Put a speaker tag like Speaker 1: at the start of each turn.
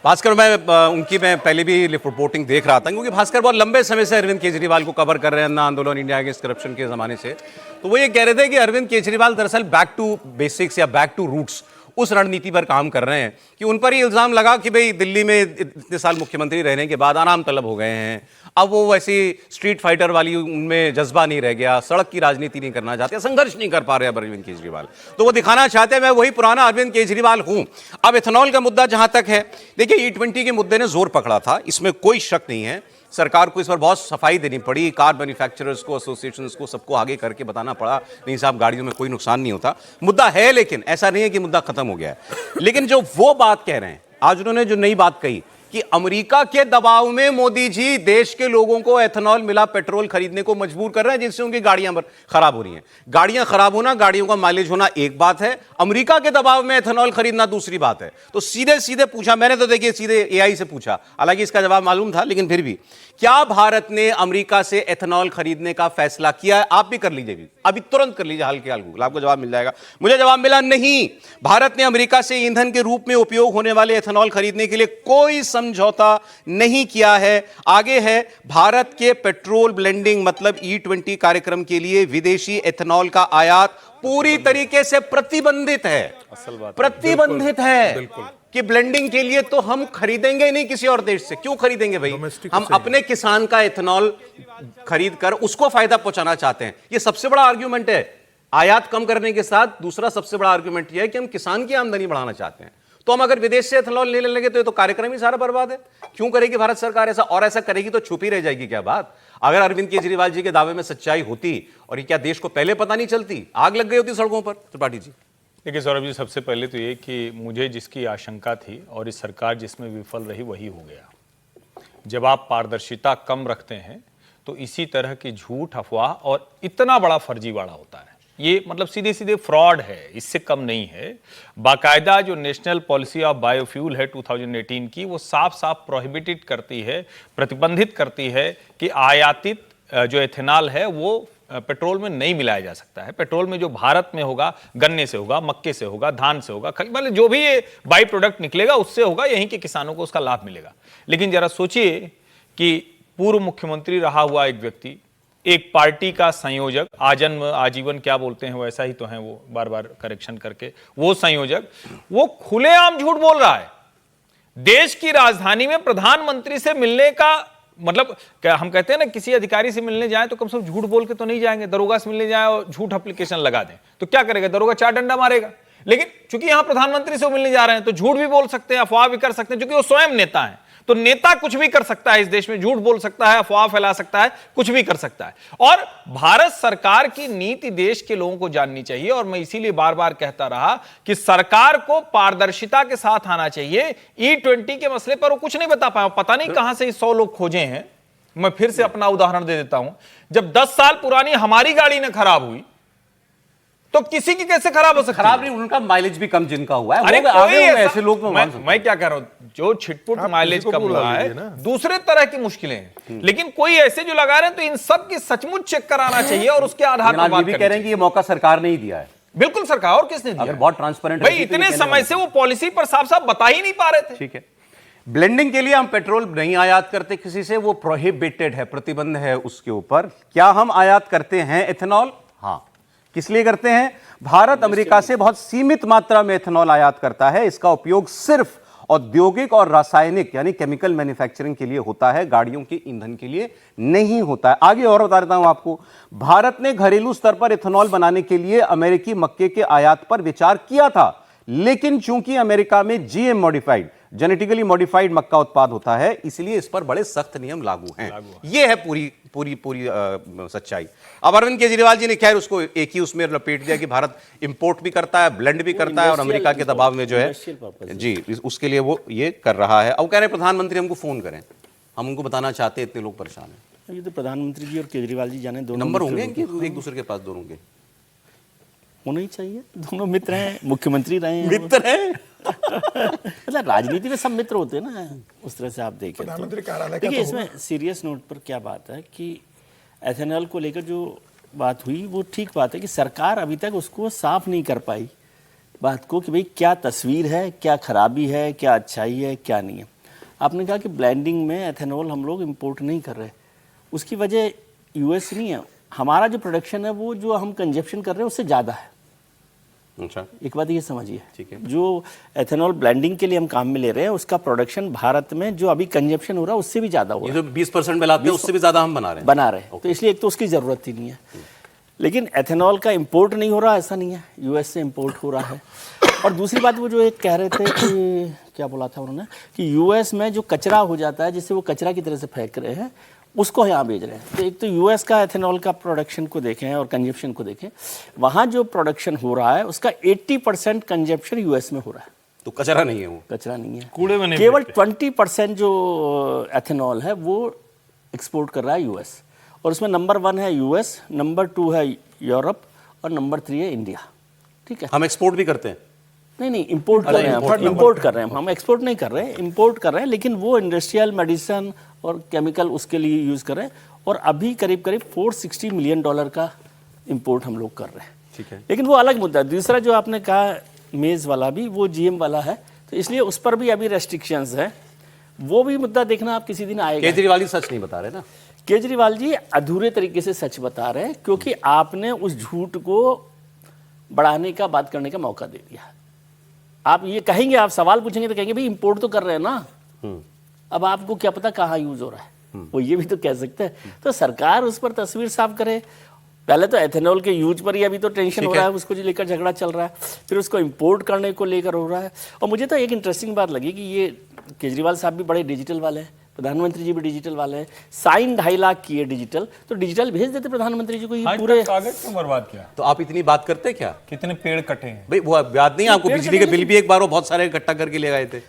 Speaker 1: भास्कर, मैं पहले भी रिपोर्टिंग देख रहा था, क्योंकि भास्कर बहुत लंबे समय से अरविंद केजरीवाल को कवर कर रहे हैं अन्ना आंदोलन, इंडिया अगेंस्ट करप्शन के ज़माने से। तो वो ये कह रहे थे कि अरविंद केजरीवाल दरअसल बैक टू बेसिक्स या बैक टू रूट्स उस रणनीति पर काम कर रहे हैं कि उन पर ही इल्ज़ाम लगा कि भाई दिल्ली में इतने साल मुख्यमंत्री रहने के बाद आराम तलब हो गए हैं, अब वो वैसी स्ट्रीट फाइटर वाली उनमें जज्बा नहीं रह गया, सड़क की राजनीति नहीं करना चाहते, संघर्ष नहीं कर पा रहे अब अरविंद केजरीवाल। तो वो दिखाना चाहते हैं मैं वही पुराना अरविंद केजरीवाल हूं। अब इथेनॉल का मुद्दा जहां तक है, देखिए E20 के मुद्दे ने जोर पकड़ा था, इसमें कोई शक नहीं है। सरकार को इस पर बहुत सफाई देनी पड़ी, कार मैन्युफैक्चरर्स को, एसोसिएशंस को, सबको आगे करके बताना पड़ा नहीं साहब गाड़ियों में कोई नुकसान नहीं होता। मुद्दा है, लेकिन ऐसा नहीं है कि मुद्दा खत्म हो गया है। लेकिन जो वो बात कह रहे हैं आज, उन्होंने जो नई बात कही कि अमेरिका के दबाव में मोदी जी देश के लोगों को एथेनॉल मिला पेट्रोल खरीदने को मजबूर कर रहे हैं, जिससे उनकी गाड़ियां खराब हो रही हैं। गाड़ियां खराब होना, गाड़ियों का माइलेज होना एक बात है, अमेरिका के दबाव में एथेनॉल खरीदना दूसरी बात है। तो सीधे सीधे पूछा मैंने, तो देखिए सीधे AI से पूछा, हालांकि इसका जवाब मालूम था, लेकिन फिर भी क्या भारत ने अमेरिका से एथेनॉल खरीदने का फैसला किया है? आप भी कर लीजिए, अभी तुरंत कर लीजिए, हल्के गूगल, आपको जवाब मिल जाएगा। मुझे जवाब मिला नहीं। भारत ने अमेरिका से ईंधन के रूप में उपयोग होने वाले एथेनॉल खरीदने के लिए कोई समझौता नहीं किया है। आगे है, भारत के पेट्रोल ब्लेंडिंग मतलब E20 कार्यक्रम के लिए विदेशी एथेनॉल का आयात पूरी तरीके से प्रतिबंधित है।
Speaker 2: असल बात
Speaker 1: प्रतिबंधित है कि ब्लेंडिंग के लिए तो हम खरीदेंगे नहीं किसी और देश से। क्यों खरीदेंगे भाई? हम अपने किसान का एथेनॉल खरीद कर उसको फायदा पहुंचाना चाहते हैं। यह सबसे बड़ा आर्ग्यूमेंट है। आयात कम करने के साथ दूसरा सबसे बड़ा आर्ग्यूमेंट यह है कि हम किसान की आमदनी बढ़ाना चाहते हैं। तो हम अगर विदेश से एथेनॉल लेने लगे तो ये तो कार्यक्रम ही सारा बर्बाद है। क्यों करेगी भारत सरकार ऐसा? और ऐसा करेगी तो छुपी रह जाएगी क्या बात? अगर अरविंद केजरीवाल जी के दावे में सच्चाई होती और ये क्या देश को पहले पता नहीं चलती, आग लग गई होती सड़कों पर? त्रिपाठी जी
Speaker 2: देखिए सौरभ जी, सबसे पहले तो ये कि मुझे जिसकी आशंका थी और इस सरकार जिसमें विफल रही वही हो गया। जब आप पारदर्शिता कम रखते हैं तो इसी तरह की झूठ, अफवाह और इतना बड़ा फर्जीवाड़ा होता है। ये मतलब सीधे सीधे फ्रॉड है, इससे कम नहीं है। बाकायदा जो नेशनल पॉलिसी ऑफ बायोफ्यूल है 2018 की, वो साफ साफ प्रोहिबिटेड करती है, प्रतिबंधित करती है कि आयातित जो एथेनॉल है वो पेट्रोल में नहीं मिलाया जा सकता है। पेट्रोल में जो भारत में होगा, गन्ने से होगा, मक्के से होगा, धान से होगा, मतलब जो भी ये बाई प्रोडक्ट निकलेगा उससे होगा, यहीं के किसानों को उसका लाभ मिलेगा। लेकिन जरा सोचिए कि पूर्व मुख्यमंत्री रहा हुआ एक व्यक्ति, एक पार्टी का संयोजक, आजन्म आजीवन क्या बोलते हैं वैसा ही तो है, वो बार बार करेक्शन करके, वो संयोजक, वो खुलेआम झूठ बोल रहा है। देश की राजधानी में प्रधानमंत्री से मिलने का मतलब क्या हम कहते हैं ना, किसी अधिकारी से मिलने जाएं तो कम से कम झूठ बोल के तो नहीं जाएंगे। दरोगा से मिलने जाए और झूठ एप्लीकेशन लगा दें तो क्या करेगा? दरोगा 4 डंडा मारेगा। लेकिन चूंकि यहां प्रधानमंत्री से मिलने जा रहे हैं तो झूठ भी बोल सकते हैं, अफवाह भी कर सकते हैं, क्योंकि वो स्वयं नेता है। तो नेता कुछ भी कर सकता है इस देश में, झूठ बोल सकता है, अफवाह फैला सकता है, कुछ भी कर सकता है। और भारत सरकार की नीति देश के लोगों को जाननी चाहिए। और मैं इसीलिए बार बार कहता रहा कि सरकार को पारदर्शिता के साथ आना चाहिए। E20 के मसले पर वो कुछ नहीं बता पाया, पता नहीं कहां से 100 लोग खोजे हैं। मैं फिर से अपना उदाहरण दे देता हूं, जब 10 साल पुरानी हमारी गाड़ी न खराब हुई तो किसी की कैसे खराब हो सकती है?
Speaker 1: खराब नहीं, उनका माइलेज भी कम जिनका हुआ है।
Speaker 2: अरे
Speaker 1: वो आगे होंगे ऐसे लोग।
Speaker 2: मैं क्या कह रहा हूं, जो छिटपुट माइलेज कम हुआ है, दूसरे तरह की मुश्किलें हैं। लेकिन कोई ऐसे जो लगा रहे हैं तो इन सब की सचमुच चेक कराना चाहिए और उसके आधार पर बात
Speaker 1: भी कह रहे हैं कि ये मौका सरकार ने ही दिया है।
Speaker 2: बिल्कुल सरकार, और किसने दिया?
Speaker 1: अगर बहुत ट्रांसपेरेंट
Speaker 2: भाई इतने समय से वो पॉलिसी पर साफ साफ बता ही नहीं पा रहे थे।
Speaker 1: ठीक है, ब्लेंडिंग के लिए हम पेट्रोल नहीं आयात करते किसी से, वो प्रोहिबिटेड है, प्रतिबंध है उसके ऊपर। क्या हम आयात करते हैं एथेनॉल? हाँ। किस लिए करते हैं? भारत अमेरिका से बहुत सीमित मात्रा में एथेनॉल आयात करता है। इसका उपयोग सिर्फ औद्योगिक और रासायनिक यानी केमिकल मैन्युफैक्चरिंग के लिए होता है, गाड़ियों के ईंधन के लिए नहीं होता है। आगे और बता देता हूं आपको, भारत ने घरेलू स्तर पर एथेनॉल बनाने के लिए अमेरिकी मक्के के आयात पर विचार किया था, लेकिन चूंकि अमेरिका में GM मॉडिफाइड, जेनेटिकली मॉडिफाइड मक्का उत्पाद होता है, इसलिए इस पर बड़े सख्त नियम लागू हैं। यह है पूरी पूरी पूरी सच्चाई। अब अरविंद केजरीवाल जी ने खैर उसको एक ही उसमें लपेट दिया कि भारत इंपोर्ट भी करता है, ब्लेंड भी करता है और अमेरिका के दबाव में जो है जी उसके लिए वो ये कर रहा है। अब कह रहे हैं प्रधानमंत्री हमको फोन करें, हम उनको बताना चाहते हैं, इतने लोग परेशान हैं।
Speaker 3: ये तो प्रधानमंत्री जी और केजरीवाल जी जाने, दोनों
Speaker 1: नंबर होंगे एक दूसरे के पास, दोनों के
Speaker 3: होना ही चाहिए। दोनों मित्र हैं, मुख्यमंत्री रहे हैं,
Speaker 1: मित्र हैं।
Speaker 3: मतलब राजनीति में सब मित्र होते हैं ना, उस तरह से आप देखें तो। देखिए इसमें सीरियस नोट पर क्या बात है कि एथेनॉल को लेकर जो बात हुई वो ठीक बात है कि सरकार अभी तक उसको साफ नहीं कर पाई बात को कि भाई क्या तस्वीर है, क्या खराबी है, क्या अच्छाई है, क्या नहीं है। आपने कहा कि ब्लेंडिंग में एथेनॉल हम लोग इंपोर्ट नहीं कर रहे, उसकी वजह यूएस नहीं है, हमारा जो प्रोडक्शन है वो जो हम कंजप्शन कर रहे हैं उससे ज़्यादा है।
Speaker 1: अच्छा,
Speaker 3: एक बात ये समझिए,
Speaker 1: ठीक है।
Speaker 3: जो एथेनॉल ब्लेंडिंग के लिए हम काम में ले रहे हैं उसका प्रोडक्शन भारत में जो अभी कंजप्शन हो रहा है उससे भी ज़्यादा हो
Speaker 1: ये
Speaker 3: रहा
Speaker 1: जो 20% में लाते हैं उससे भी ज़्यादा हम बना रहे
Speaker 3: है,
Speaker 1: हैं।
Speaker 3: बना रहे हैं। तो इसलिए एक तो उसकी ज़रूरत ही नहीं है, लेकिन एथेनॉल का इंपोर्ट नहीं हो रहा ऐसा नहीं है, यूएस से इंपोर्ट हो रहा है। और दूसरी बात वो जो एक कह रहे थे कि क्या बोला था उन्होंने कि यूएस में जो कचरा हो जाता है जिससे वो कचरा की तरह से फेंक रहे हैं उसको यहाँ भेज रहे हैं। तो एक तो यूएस का एथेनॉल का प्रोडक्शन को देखें और कंजप्शन को देखें, वहाँ जो प्रोडक्शन हो रहा है उसका 80% कंजप्शन यूएस में हो रहा है।
Speaker 1: तो कचरा नहीं है वो,
Speaker 3: कचरा नहीं है,
Speaker 2: कूड़े में नहीं
Speaker 3: केवल 20% जो एथेनॉल है वो एक्सपोर्ट कर रहा है यूएस, और उसमें नंबर 1 है यूएस, नंबर 2 है यूरोप और नंबर 3 है इंडिया। ठीक है,
Speaker 1: हम एक्सपोर्ट भी करते हैं।
Speaker 3: नहीं इंपोर्ट कर रहे हैं, इंपोर्ट कर रहे हैं हम, एक्सपोर्ट नहीं कर रहे हैं, इंपोर्ट कर रहे हैं, लेकिन वो इंडस्ट्रियल मेडिसिन और केमिकल उसके लिए यूज़ कर रहे हैं। और अभी करीब करीब $460 मिलियन का इंपोर्ट हम लोग कर रहे हैं।
Speaker 1: ठीक है,
Speaker 3: लेकिन वो अलग मुद्दा है। दूसरा जो आपने कहा मेज़ वाला भी वो जीएम वाला है, तो इसलिए उस पर भी अभी रेस्ट्रिक्शंस है, वो भी मुद्दा देखना आप किसी दिन आएगा।
Speaker 1: केजरीवाल ही सच नहीं बता रहे ना।
Speaker 3: केजरीवाल जी अधूरे तरीके से सच बता रहे हैं, क्योंकि आपने उस झूठ को बढ़ाने का, बात करने का मौका दे दिया। आप ये कहेंगे, आप सवाल पूछेंगे तो कहेंगे भाई इंपोर्ट तो कर रहे हैं ना, अब आपको क्या पता कहाँ यूज हो रहा है, वो ये भी तो कह सकते हैं। तो सरकार उस पर तस्वीर साफ करे। पहले तो एथेनॉल के यूज पर ही अभी तो टेंशन हो रहा है, उसको लेकर झगड़ा चल रहा है, फिर उसको इंपोर्ट करने को लेकर हो रहा है। और मुझे तो एक इंटरेस्टिंग बात लगी कि ये केजरीवाल साहब भी बड़े डिजिटल वाले हैं, प्रधानमंत्री जी भी डिजिटल वाले हैं, साइन 2.5 लाख किए डिजिटल, तो डिजिटल भेज देते प्रधानमंत्री जी को, ये पूरे
Speaker 2: कागज क्यों बर्बाद किया?
Speaker 1: तो आप इतनी बात करते क्या?
Speaker 2: कितने पेड़ कटे हैं?
Speaker 1: भाई वो याद नहीं आपको, बिजली के बिल भी एक बार वो बहुत सारे इकट्ठा करके ले गए थे।